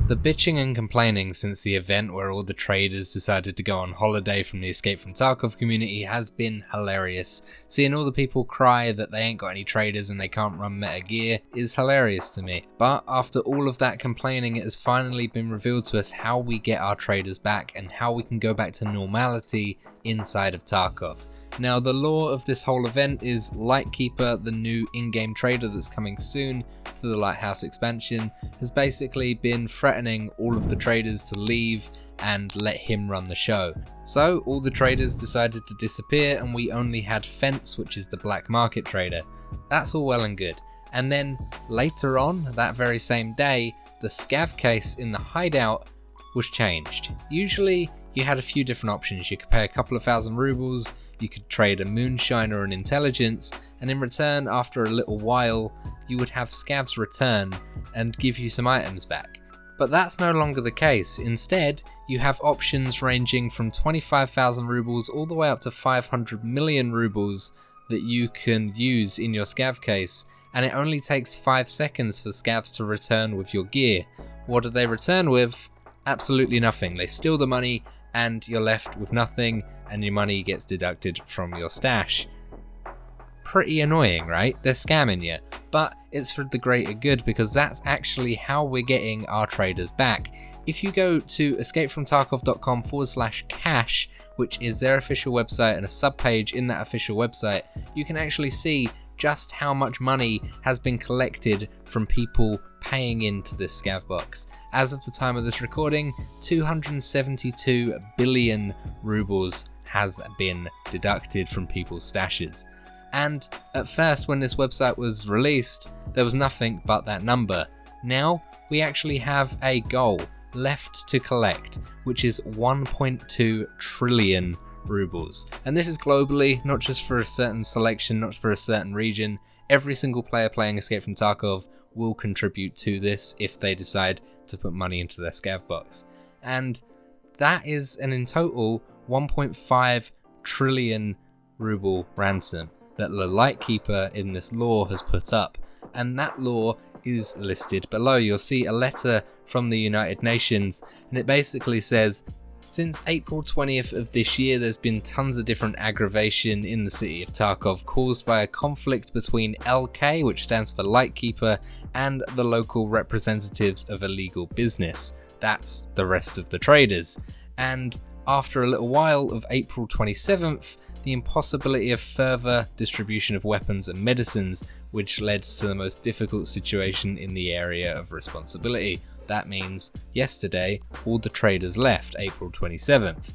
The bitching and complaining since the event where all the traders decided to go on holiday from the Escape from Tarkov community has been hilarious. Seeing all the people cry that they ain't got any traders and they can't run meta gear is hilarious to me. But after all of that complaining, it has finally been revealed to us how we get our traders back and how we can go back to normality inside of Tarkov. Now, the lore of this whole event is Lightkeeper, the new in-game trader that's coming soon for the Lighthouse expansion, has basically been threatening all of the traders to leave and let him run the show. So all the traders decided to disappear and we only had Fence, which is the black market trader. That's all well and good. And then later on, that very same day, the scav case in the hideout was changed. Usually you had a few different options. You could pay a couple of thousand rubles, you could trade a moonshine or an intelligence, and in return, after a little while, you would have scavs return and give you some items back. But that's no longer the case. Instead, you have options ranging from 25,000 rubles all the way up to 500 million rubles that you can use in your scav case, and it only takes 5 seconds for scavs to return with your gear. What do they return with? Absolutely nothing. They steal the money and you're left with nothing, and your money gets deducted from your stash. Pretty annoying, right? They're scamming you, but it's for the greater good because that's actually how we're getting our traders back. If you go to escapefromtarkov.com/cash, which is their official website and a subpage in that official website, you can actually see just how much money has been collected from people paying into this scav box. As of the time of this recording, 272 billion rubles has been deducted from people's stashes. And at first, when this website was released, there was nothing but that number. Now we actually have a goal left to collect, which is 1.2 trillion rubles. And this is globally, not just for a certain selection, not for a certain region. Every single player playing Escape from Tarkov will contribute to this if they decide to put money into their scav box. And that is an in total 1.5 trillion ruble ransom that the Lightkeeper in this lore has put up. And that lore is listed below. You'll see a letter from the United Nations, and it basically says, since April 20th of this year, there's been tons of different aggravation in the city of Tarkov caused by a conflict between LK, which stands for Lightkeeper, and the local representatives of illegal business. That's the rest of the traders. And after a little while of April 27th, the impossibility of further distribution of weapons and medicines, which led to the most difficult situation in the area of responsibility. That means yesterday, all the traders left, April 27th.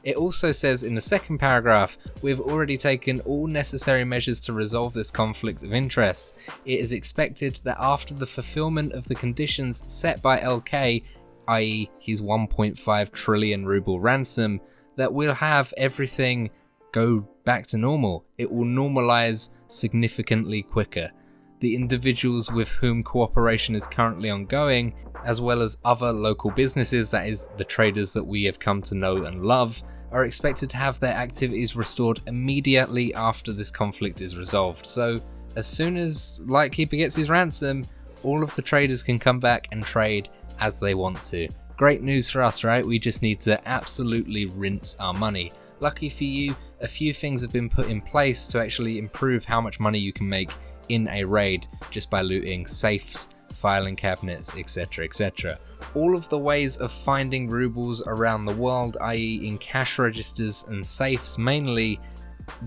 It also says in the second paragraph, we've already taken all necessary measures to resolve this conflict of interest. It is expected that after the fulfillment of the conditions set by LK, i.e. his 1.5 trillion ruble ransom, that we'll have everything go back to normal. It will normalize significantly quicker. The individuals with whom cooperation is currently ongoing, as well as other local businesses, that is the traders that we have come to know and love, are expected to have their activities restored immediately after this conflict is resolved. So as soon as Lightkeeper gets his ransom, all of the traders can come back and trade as they want to. Great news for us, right? We just need to absolutely rinse our money. Lucky for you, a few things have been put in place to actually improve how much money you can make in a raid just by looting safes, filing cabinets, etc, etc. All of the ways of finding rubles around the world, i.e. in cash registers and safes mainly,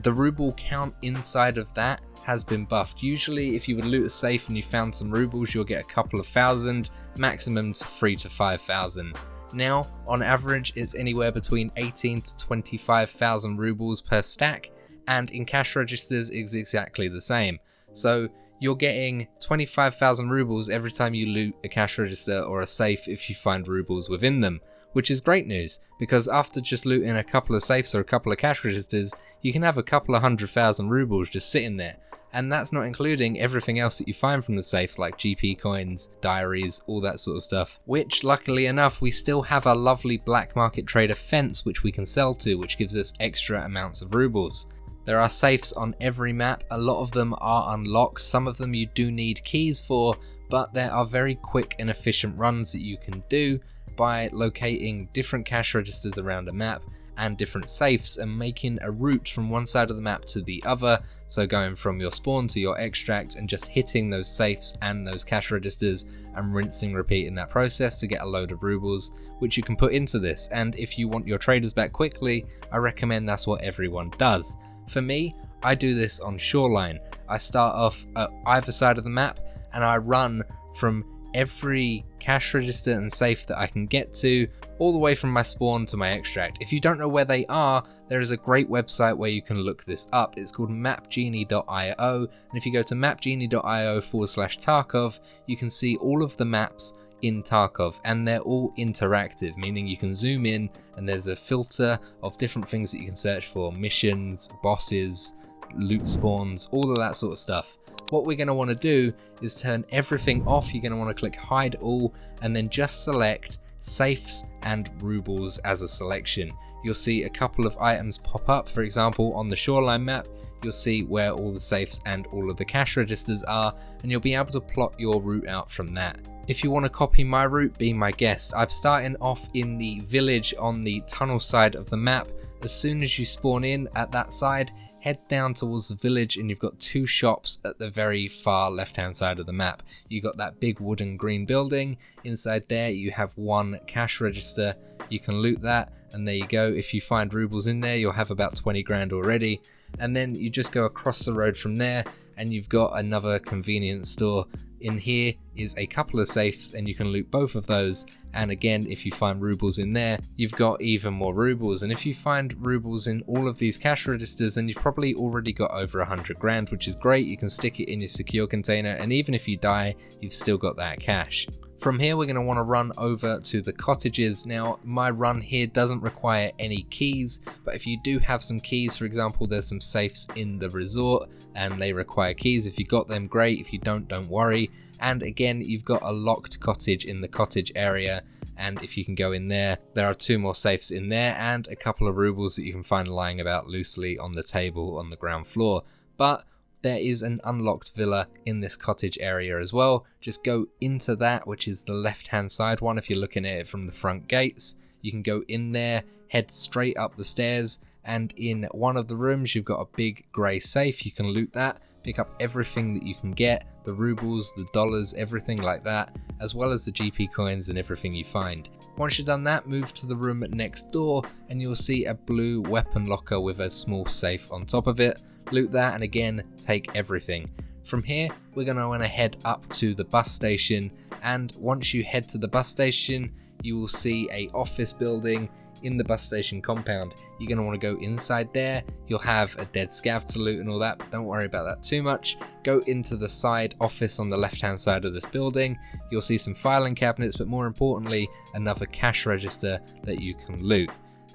the ruble count inside of that has been buffed. Usually if you would loot a safe and you found some rubles, you'll get a couple of thousand, maximum to 3,000 to 5,000. Now, on average, it's anywhere between 18 to 25,000 rubles per stack, and in cash registers it's exactly the same. So you're getting 25,000 rubles every time you loot a cash register or a safe if you find rubles within them, which is great news, because after just looting a couple of safes or a couple of cash registers, you can have a couple of 100,000 rubles just sitting there. And that's not including everything else that you find from the safes, like GP coins, diaries, all that sort of stuff, which luckily enough we still have a lovely black market trader Fence which we can sell to, which gives us extra amounts of rubles. There are safes on every map, a lot of them are unlocked, some of them you do need keys for, but there are very quick and efficient runs that you can do by locating different cash registers around a map and different safes and making a route from one side of the map to the other, so going from your spawn to your extract and just hitting those safes and those cash registers and rinsing repeat in that process to get a load of rubles, which you can put into this. And if you want your traders back quickly, I recommend that's what everyone does. For me, I do this on Shoreline. I start off at either side of the map and I run from every cash register and safe that I can get to, all the way from my spawn to my extract. If you don't know where they are, there is a great website where you can look this up. It's called mapgenie.io, and if you go to mapgenie.io/Tarkov, you can see all of the maps in Tarkov, and they're all interactive, meaning you can zoom in and there's a filter of different things that you can search for: missions, bosses, loot spawns, all of that sort of stuff. What we're going to want to do is turn everything off. You're going to want to click hide all and then just select safes and rubles as a selection. You'll see a couple of items pop up. For example, on the Shoreline map, you'll see where all the safes and all of the cash registers are, and you'll be able to plot your route out from that. If you want to copy my route, be my guest. I'm starting off in the village on the tunnel side of the map. As soon as you spawn in at that side, head down towards the village and you've got two shops at the very far left hand side of the map. You got that big wooden green building. Inside there you have one cash register. You can loot that and there you go. If you find rubles in there, you'll have about 20 grand already. And then you just go across the road from there and you've got another convenience store. In here is a couple of safes and you can loot both of those, and again, if you find rubles in there, you've got even more rubles. And if you find rubles in all of these cash registers, then you've probably already got over 100 grand, which is great. You can stick it in your secure container, and even if you die, you've still got that cash. From here, we're going to want to run over to the cottages. Now, my run here doesn't require any keys, but if you do have some keys, for example, there's some safes in the resort and they require keys. If you got them, great. If you don't worry. And again, you've got a locked cottage in the cottage area, and if you can go in there, there are two more safes in there and a couple of rubles that you can find lying about loosely on the table on the ground floor. But there is an unlocked villa in this cottage area as well. Just go into that, which is the left hand side one if you're looking at it from the front gates. You can go in there, head straight up the stairs, and in one of the rooms you've got a big grey safe. You can loot that, pick up everything that you can get, the rubles, the dollars, everything like that, as well as the GP coins and everything you find. Once you've done that, move to the room next door and you'll see a blue weapon locker with a small safe on top of it. Loot that and again, take everything. From here, we're going to want to head up to the bus station, and once you head to the bus station, you will see a office building in the bus station compound. You're going to want to go inside there. You'll have a dead scav to loot and all that, but don't worry about that too much. Go into the side office on the left hand side of this building. You'll see some filing cabinets, but more importantly, another cash register that you can loot.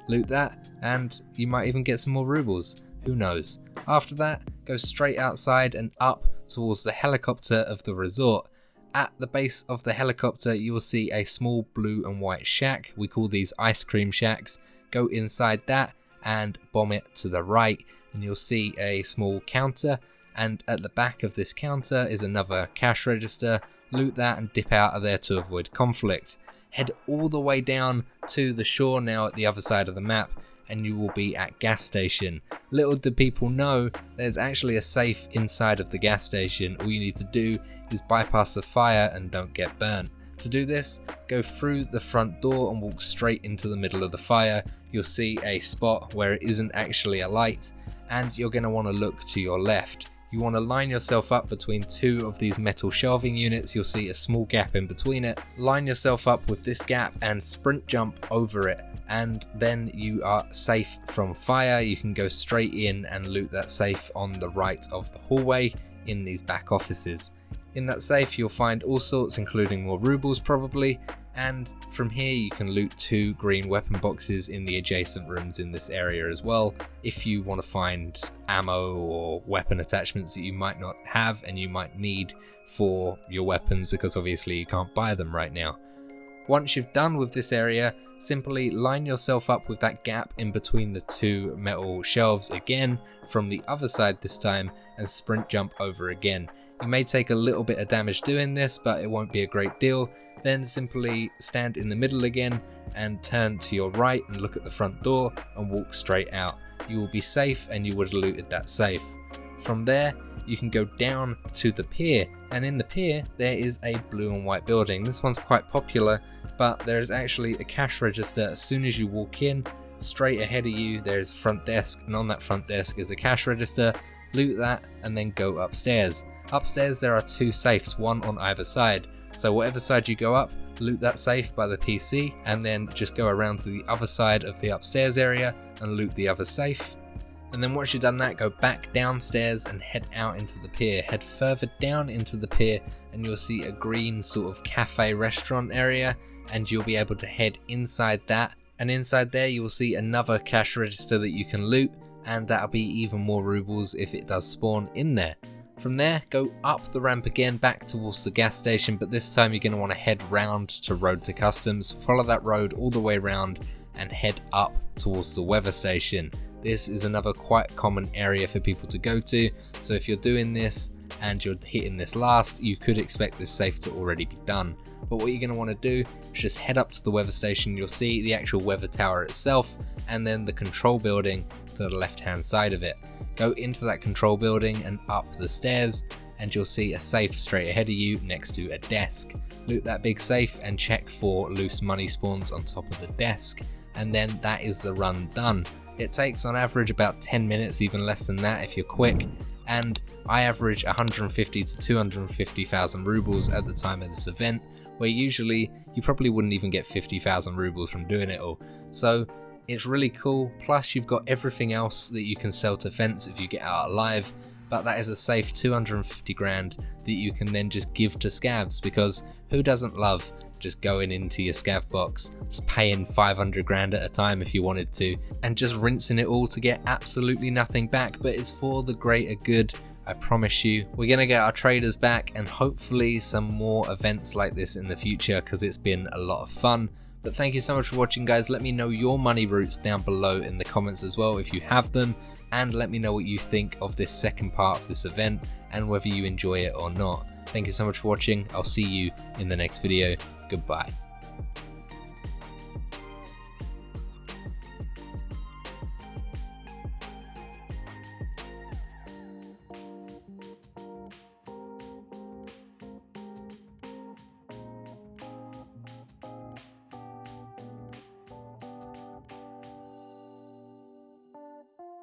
Loot that and you might even get some more rubles. Who knows? After that, go straight outside and up towards the helicopter of the resort. At the base of the helicopter, you will see a small blue and white shack. We call these ice cream shacks. Go inside that and bomb it to the right, and you'll see a small counter. And at the back of this counter is another cash register. Loot that and dip out of there to avoid conflict. Head all the way down to the shore now at the other side of the map, and you will be at gas station. Little do people know, there's actually a safe inside of the gas station. All you need to do is bypass the fire and don't get burnt. To do this, go through the front door and walk straight into the middle of the fire. You'll see a spot where it isn't actually a light, and you're going to want to look to your left. You want to line yourself up between two of these metal shelving units. You'll see a small gap in between it. Line yourself up with this gap and sprint jump over it, and then you are safe from fire. You can go straight in and loot that safe on the right of the hallway in these back offices. In that safe you'll find all sorts, including more rubles probably, and from here you can loot two green weapon boxes in the adjacent rooms in this area as well, if you want to find ammo or weapon attachments that you might not have and you might need for your weapons, because obviously you can't buy them right now. Once you've done with this area, simply line yourself up with that gap in between the two metal shelves again from the other side this time, and sprint jump over again. You may take a little bit of damage doing this, but it won't be a great deal. Then simply stand in the middle again and turn to your right and look at the front door and walk straight out. You will be safe and you would have looted that safe. From there, you can go down to the pier, and in the pier there is a blue and white building. This one's quite popular, but there is actually a cash register as soon as you walk in. Straight ahead of you there is a front desk, and on that front desk is a cash register. Loot that and then go upstairs. Upstairs there are 2 safes, one on either side. So whatever side you go up, loot that safe by the PC, and then just go around to the other side of the upstairs area and loot the other safe. And then once you've done that, go back downstairs and head out into the pier. Head further down into the pier and you'll see a green sort of cafe restaurant area, and you'll be able to head inside that. And inside there you will see another cash register that you can loot, and that'll be even more rubles if it does spawn in there. From there, go up the ramp again back towards the gas station, but this time you're going to want to head round to Road to Customs. Follow that road all the way round and head up towards the weather station. This is another quite common area for people to go to, so if you're doing this and you're hitting this last, you could expect this safe to already be done. But what you're going to want to do is just head up to the weather station. You'll see the actual weather tower itself and then the control building to the left hand side of it. Go into that control building and up the stairs, and you'll see a safe straight ahead of you next to a desk. Loot that big safe and check for loose money spawns on top of the desk, and then that is the run done. It takes on average about 10 minutes, even less than that if you're quick, and I average 150 to 250,000 rubles at the time of this event, where usually you probably wouldn't even get 50,000 rubles from doing it all. So it's really cool, plus you've got everything else that you can sell to fence if you get out alive, but that is a safe 250 grand that you can then just give to scavs, because who doesn't love just going into your scav box, just paying 500 grand at a time if you wanted to, and just rinsing it all to get absolutely nothing back, but it's for the greater good. I promise you. We're going to get our traders back and hopefully some more events like this in the future, because it's been a lot of fun. But thank you so much for watching, guys. Let me know your money routes down below in the comments as well if you have them, and let me know what you think of this second part of this event and whether you enjoy it or not. Thank you so much for watching. I'll see you in the next video. Goodbye.